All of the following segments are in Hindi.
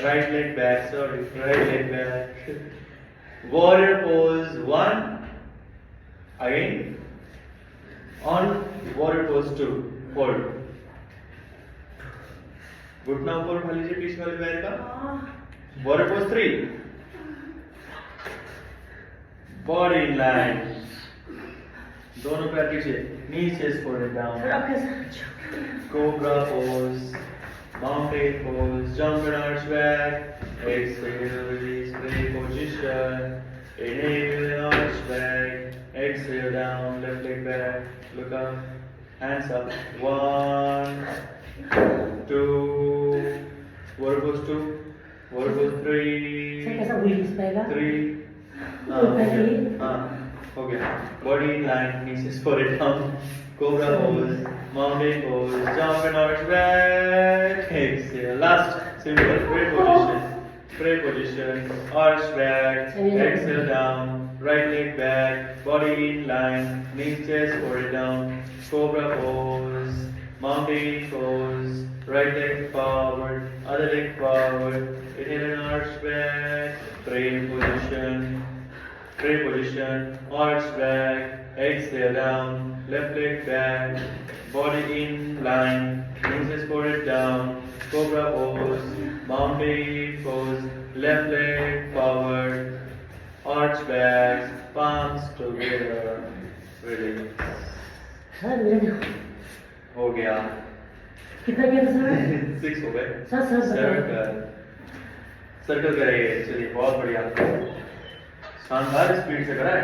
right leg back, sorry, right leg back. Warrior pose 1. Again. On warrior pose 2. Hold. घुटना ऊपर उठा लीजिए पीछे वाले पैर का. Warrior pose 3. Body in line. दोनों पैर पीछे. Knees chest folded down. Cobra pose. Mountain pose. Jump and arch back. Exhale, release, play position. Inhale, arch back. Exhale down, left leg back. Look up. Hands up. 1, 2. Warrior pose 2. Warrior pose 3. 3. हो गया. Body in line, knees folded down. Cobra pose, mountain pose, jump and arch back. Exhale. Last simple pray position, arch back. Exhale down, right leg back, body in line, knees chest folded down. Cobra pose, mountain pose, right leg forward, other leg forward. Inhale and arch back. Pray position, arch back, exhale down, left leg back, body in line, knees folded down, cobra pose, mountain pose, left leg forward, arch back, palms together, release. हो गया. कितना किया था सर? 6 हो गए. सर सर्कल करेंगे. चलिए बहुत बढ़िया. शानदार स्पीड से करा है.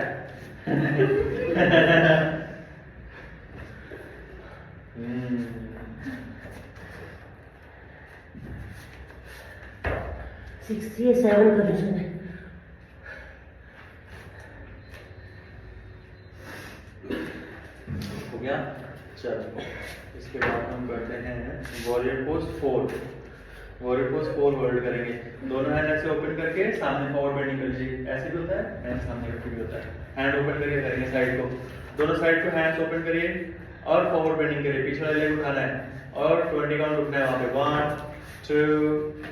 67 कंडीशन है. हो गया. चलो इसके बाद हम करते हैं warrior pose 4. Warrior pose 4 hold करेंगे. दोनों हैंड ऐसे ओपन करके सामने फॉरवर्ड बेंडिंग कर लीजिए. ऐसे भी होता है, हैंड सामने करके भी होता है. हैंड ओपन करके करेंगे साइड को. दोनों साइड को हैंड्स ओपन करिए और फॉरवर्ड बेंडिंग करिए. पीछे वाले लेग उठाना है और 20 काउंट रुकना है वहां पे. 1, 2,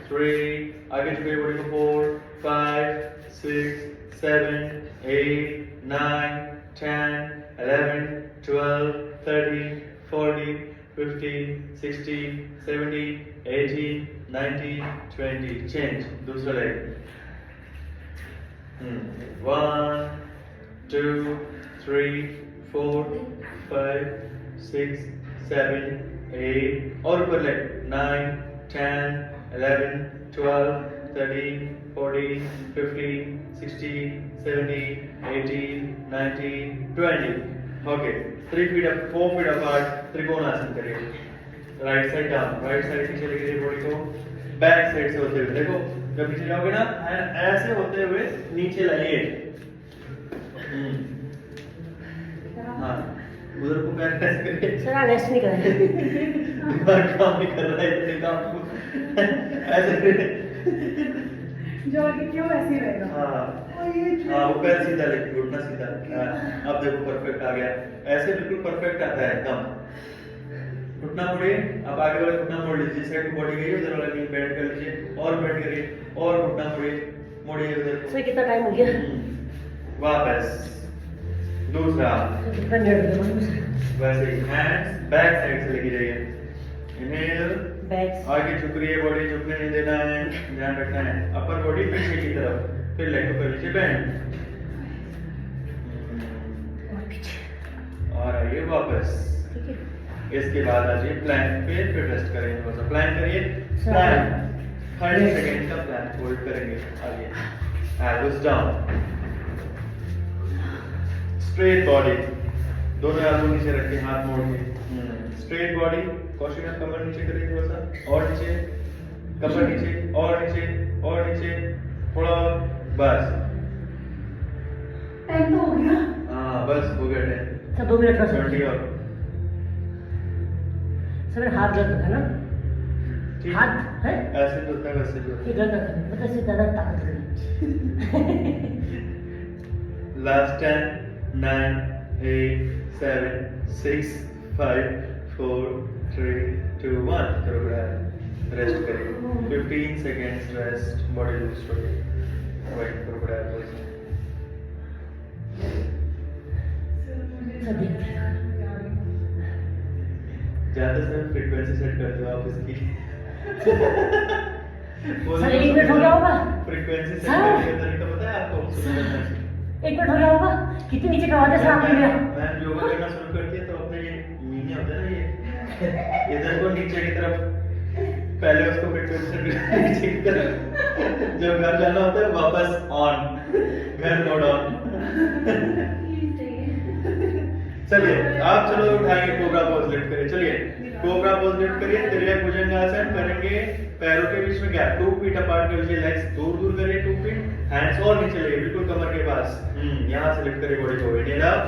3. आगे झुकिए बॉडी को. 4, 5, 6, 7, 8, 9, 10, 11, 12, 13, 14, 15, 16, 17, 18, 19, 20. Change. दूसरा लेग. 1, 2, 3, 4, 5, 6, 7, 8. और ऊपर leg. 9, 10, 11, 12, 13, 14, 15, 16, 17, 18, 19, 20. Okay. 3 feet up, 4 feet apart. Trikonasana करिए. Right side down, right side पीछे लेके जाइए बॉडी को. बैक साइड से होते हुए देखो. जब पीछे जाओगे ना ऐसे होते हुए नीचे लाइए. हाँ. उधर को पैर ऐसे करिए. सर रेस्ट नहीं कर रहे. दिमाग काम नहीं कर रहा है इतने काम को. ऐसे करिए. जो आगे क्यों ऐसे रहेगा. हाँ. हाँ वो पैर सीधा लेके घुटना सीधा. अब देखो परफेक्ट आ गया. ऐसे बिल्कुल परफेक्ट आता है एकदम. घुटना मोड़िए. अब आगे वाला घुटना मोड़ लीजिए. जिस साइड को बॉडी गई उधर वाला नी बेंड कर लीजिए और बेंड करिए और घुटना मोड़िए. मोड़िए उधर. सर कितना टाइम हो गया? वापस. दूसरा. वैसे ही हैंड्स बैक साइड से लेके जाइए. इनहेल. आगे झुक रही है बॉडी. झुकने नहीं देना है. ध्यान रखना है. अपर बॉडी पीछे की तरफ. फिर लेग को कर लीजिए बेंड और आइए वापस. इसके बाद आइए प्लैंक पे. फिर रेस्ट करेंगे. थोड़ा सा प्लैंक करिए. प्लैंक 30 सेकंड का प्लैंक होल्ड करेंगे. आइए. Elbows down. Straight body. दोनों एल्बो नीचे रखिए. हाथ मोड़ के. Straight body. कौशिक आप कमर नीचे करिए थोड़ा सा और नीचे. कमर नीचे और नीचे और नीचे. थोड़ा बस. टाइम तो हो गया. हाँ बस हो गया टाइम. सर 2 मिनट का. 20 और. सर हाथ दर्द है ना. हाथ है ऐसे तो होता है वैसे भी होता ये दर्द है. मतलब इससे ज़्यादा ताकत है. लास्ट 10, 9, 8, 7, 6, 5, 4, 3, 2, 1. करो रेस्ट करिए 15 सेकेंड्स रेस्ट बॉडी लूज छोड़िए वही क्रोकोडाइल पोज सब देखते हैं। ज्यादा से फ्रीक्वेंसी सेट कर दो आप इसकी सर 1 मिनट हो गया होगा। Frequency set sir. करने का तरीका पता है आपको 1 मिनट हो गया होगा। कितने नीचे करवा दे सर आपने मेरा। मैम योगा करना शुरू करती है तो अपने ये मीने होते हैं ना ये इधर को नीचे की तरफ पहले उसको फ्रीक्वेंसी नीचे की तरफ जब घर जाना होता है वापस ऑन घर मोड ऑन चलिए आप चलो उठाएंगे कोबरा पोज लिफ्ट करिए चलिए कोबरा पोज लिफ्ट करिए त्रिभुज भुजंगासन करेंगे पैरों के बीच में गैप 2 फीट अपार्ट कर लीजिए लेग्स दूर दूर करिए 2 फीट हैंड्स और नीचे ले बिल्कुल कमर के पास यहां से लिफ्ट करिए बॉडी को इनहेल अप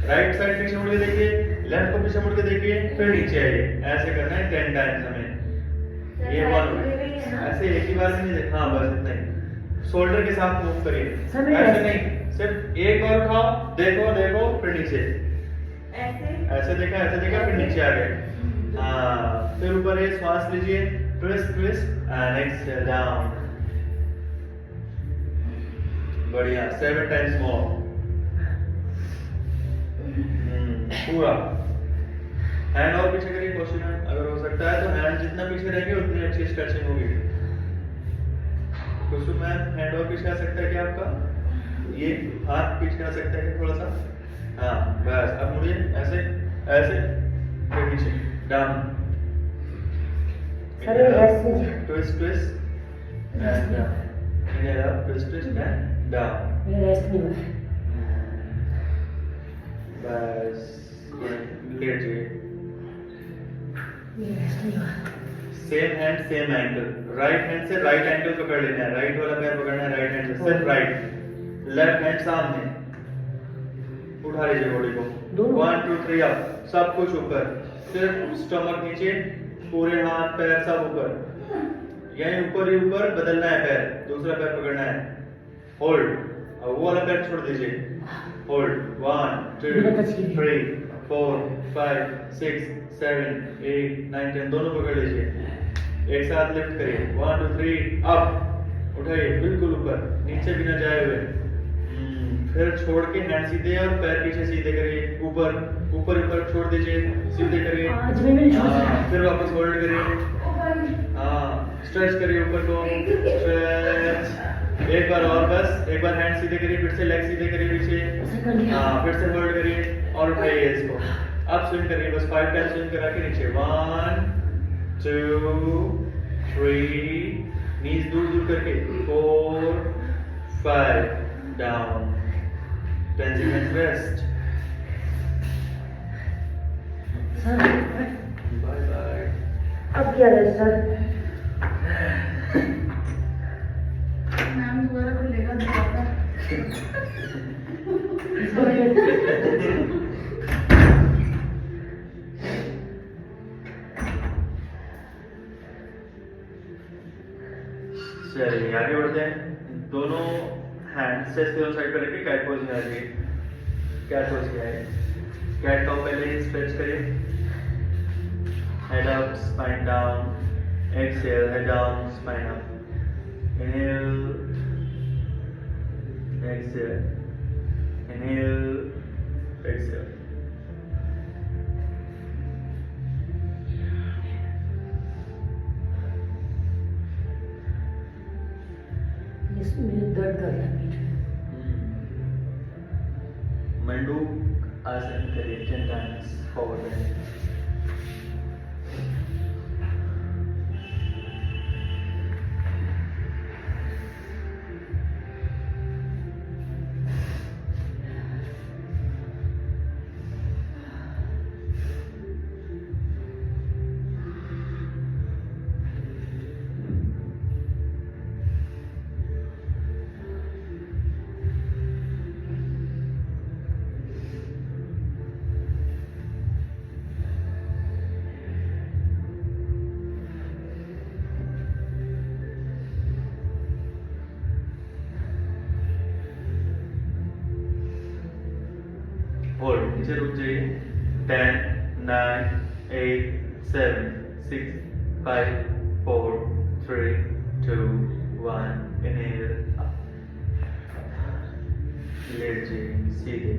राइट साइड पीछे मुड़ के देखिए लेफ्ट को पीछे मुड़ के देखिए फिर नीचे आइए ऐसे करना है 10 टाइम्स हमें ये वन ऐसे एक ही बार में नहीं देखना बस इतना ही शोल्डर के साथ मूव करिए ऐसे नहीं सिर्फ एक बार उठाओ देखो देखो फिर नीचे ऐसे देखा फिर नीचे आ गए हाँ फिर ऊपर है श्वास लीजिए twist twist and exhale down बढ़िया 7 टाइम्स मोर पूरा हैंड और पीछे करिए कोशिश अगर हो सकता है तो हैंड जितना पीछे रहेंगे उतनी अच्छी स्ट्रेचिंग होगी कुछ मैम हैंड और पीछे आ सकता है क्या आपका ये हाथ पीछे आ सकता है क्या थोड़ा सा हाँ बस अब मुझे ऐसे ऐसे फिर नीचे डाउन सर ये रेस्ट लीजिए। Twist twist and down inhale up twist twist and down मेरा रेस्ट नहीं हुआ। बस लेट जाइए मेरा रेस्ट नहीं हुआ। Same hand same ankle right hand से राइट एंकल पकड़ लेना है राइट वाला पैर पकड़ना है राइट हैंड से सिर्फ राइट लेफ्ट हैंड सामने उठा लीजिए बॉडी को 1 2 3 अप सब कुछ ऊपर सिर्फ स्टमक नीचे पूरे हाथ पैर सब ऊपर यहीं ऊपर ही ऊपर बदलना है पैर दूसरा पैर पकड़ना है होल्ड और वो वाला पैर छोड़ दीजिए होल्ड 1 2 3 4 5 6 7 8 9 10 दोनों पकड़ लीजिए एक साथ लिफ्ट करिए 1 2 3 अप उठाइए बिल्कुल ऊपर नीचे भी ना जाए हुए फिर छोड़ के हैंड सीधे और पैर पीछे सीधे करिए ऊपर ऊपर ऊपर छोड़ दीजिए सीधे करिए फिर वापस होल्ड करिए स्ट्रेच करिए ऊपर को स्ट्रेच एक बार और बस एक बार हैंड सीधे करिए फिर से लेग सीधे करिए पीछे फिर से होल्ड करिए और उठाइए इसको अब स्विंग करिए बस 5 टाइम स्विंग करा के नीचे 1 2 3 नीज दूर दूर करके 4 5 down 10 seconds rest. Bye bye. अब क्या रेस्ट सर? मैम दोबारा खुलेगा दोबारा चलिए आगे बढ़ते हैं दोनों हैंड से दोनों साइड पर रखिए कैट पोज में आ जाइए कैट पोज में आइए कैट को पहले स्ट्रेच करिए head up spine down exhale head down spine up inhale exhale inhale exhale मेरे दर्द कर रहा है पीठ में। मंडूक आसन करिए 10 टाइम्स फॉरवर्ड होल्ड नीचे रुक जाइए 10 9 8 7 6 5 4, 3, 2, 1. Inhale. Up. लेट जाइए सीधे.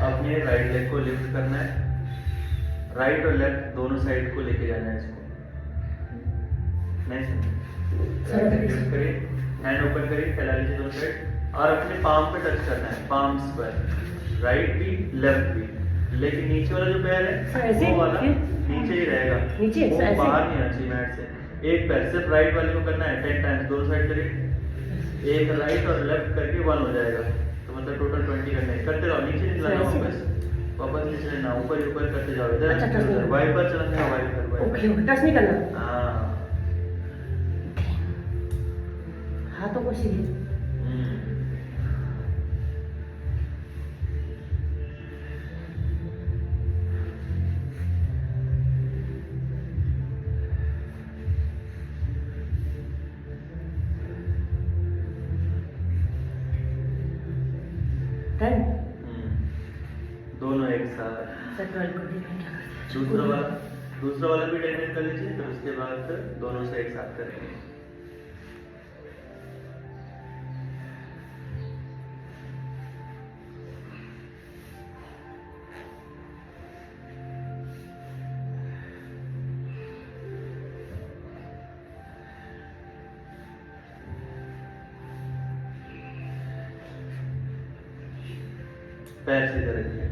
अपने राइट लेग को लिफ्ट करना है. राइट और लेफ्ट दोनों साइड को लेके जाना है इसको. नहीं समझे? राइट लेग लिफ्ट करिए, हैंड ओपन करिए, फैला लीजिए दोनों साइड और अपने पाम पे टच करना है. पाम्स पर राइट भी लेफ्ट भी. लेकिन नीचे वाला जो पैर है वो वाला नीचे ही रहेगा. नीचे वो ऐसे? बाहर नहीं आना चाहिए मैट से. एक पैर सिर्फ राइट वाले को करना है 10 टाइम्स. दोनों साइड करिए. एक राइट और लेफ्ट करके 1 हो जाएगा. तो मतलब टोटल 20 करने हैं. करते रहो. नीचे नहीं चलाना वापस नीचे लेना. ऊपर ही ऊपर करते जाओ. इधर अच्छा, टच नहीं. वाइपर चलाना है. वाइपर ओके ओके, टच नहीं करना. हाँ. हाथों को सीधे. डन. दोनों एक साथ. सर 12 को भी मैं क्या करती हूँ? दूसरा वाला भी 10 मिनट कर लीजिए. तो उसके बाद दोनों से एक साथ करेंगे. पैर सीधे रखिए.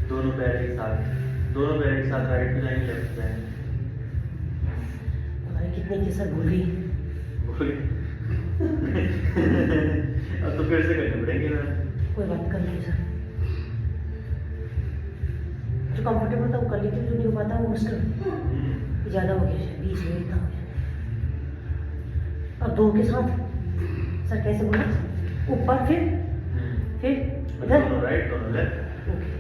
दोनों पैर एक साथ. दोनों पैर एक साथ राइट पे जाएंगे लेफ्ट पे जाएंगे. हमारे कितने के सर भूल गई. अब तो फिर से करने पड़ेंगे ना. कोई बात कर लीजिए सर. जो कंफर्टेबल था वो कर लीजिए, जो नहीं हो पाता वो मुश्किल ज़्यादा हो गया. 20 मिनट का हो गया. अब 2 के साथ सर कैसे बोला? ऊपर फिर इधर. दोनों राइट दोनों लेफ्ट. ओके.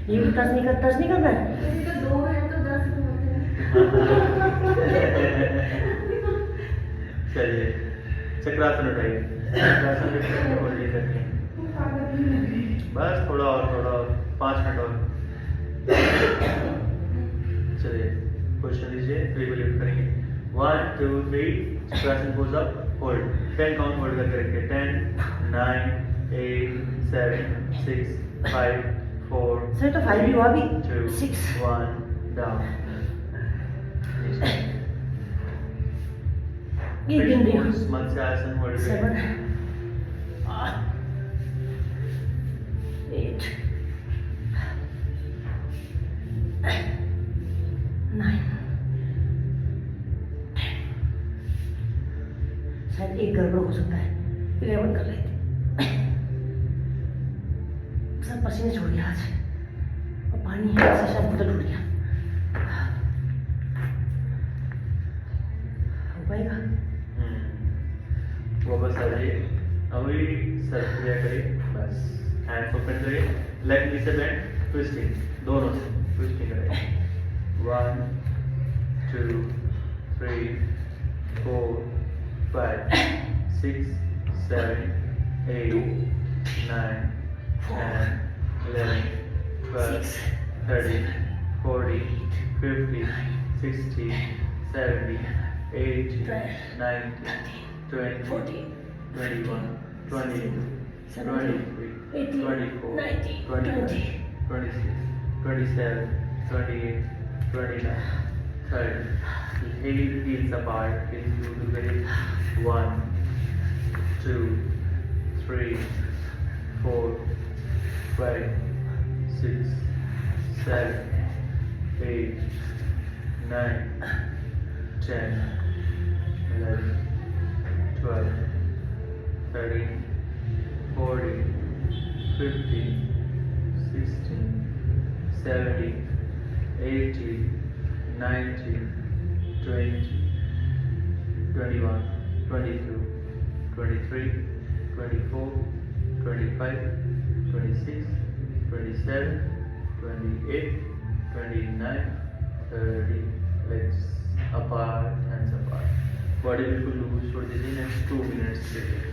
ये भी टच नहीं करना है. किसी का 2 है तो 10 होते हैं. चलिए चक्रासन उठाइए. चक्रासन उठाइए. होल्ड करके बस थोड़ा और 5 मिनट और. चलिए क्वेश्चन लीजिए. 3 को लिफ्ट करेंगे. 1 2 3. Chakrasana goes up. Hold. 10 count hold करके रखिए. 10 9 8 7 6 5 4. सर तो 5 भी हुआ भी. 2 6 1 डाउन. ये गिन रही हूँ. मत्स्यासन होल्ड 7 करें. 8 9 शायद एक गड़बड़ हो सकता है. 11 कर लेते. सब पसीने छोड़ गया आज. और पानी है ऐसा शायद बोतल उड़ गया. हो पाएगा? वापस आ जाइए. अभी सर क्रिया करिए. बस हैंड्स ओपन करिए. लेग नीचे बेंड. ट्विस्टिंग दोनों से ट्विस्टिंग करें. 1 2 3 4 5 6 7 8 9 10 11 12 13 14 15 16 17 18 19 20 14 21 22 23 18 24 19 25 26 27 28 29 30. Heels apart. Heels you will get it. 1 2 3 4 5 6 7 8 9 10 11 12 13 14 15 16 17 18 19 20 21 22 23 24 25 26 27, 28, 29, 30. Legs apart, hands apart. Body बिल्कुल लूज छोड़ दीजिए. नेक्स्ट 2 मिनट्स के लिए.